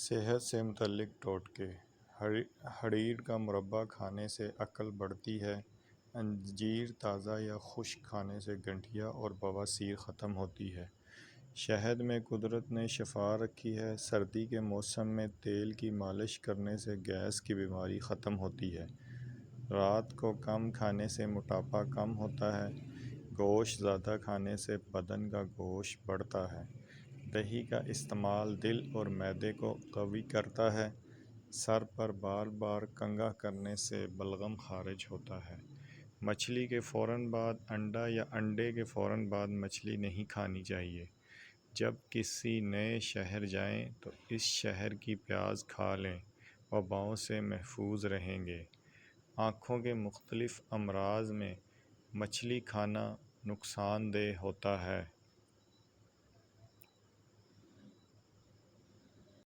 صحت سے متعلق ٹوٹکے۔ ہڑیر کا مربع کھانے سے عقل بڑھتی ہے۔ انجیر تازہ یا خشک کھانے سے گٹھیا اور بواسیر ختم ہوتی ہے۔ شہد میں قدرت نے شفا رکھی ہے۔ سردی کے موسم میں تیل کی مالش کرنے سے گیس کی بیماری ختم ہوتی ہے۔ رات کو کم کھانے سے موٹاپا کم ہوتا ہے۔ گوشت زیادہ کھانے سے بدن کا گوشت بڑھتا ہے۔ دہی کا استعمال دل اور معدے کو قوی کرتا ہے۔ سر پر بار بار کنگھا کرنے سے بلغم خارج ہوتا ہے۔ مچھلی کے فوراً بعد انڈا یا انڈے کے فوراً بعد مچھلی نہیں کھانی چاہیے۔ جب کسی نئے شہر جائیں تو اس شہر کی پیاز کھا لیں، وباؤں سے محفوظ رہیں گے۔ آنکھوں کے مختلف امراض میں مچھلی کھانا نقصان دہ ہوتا ہے۔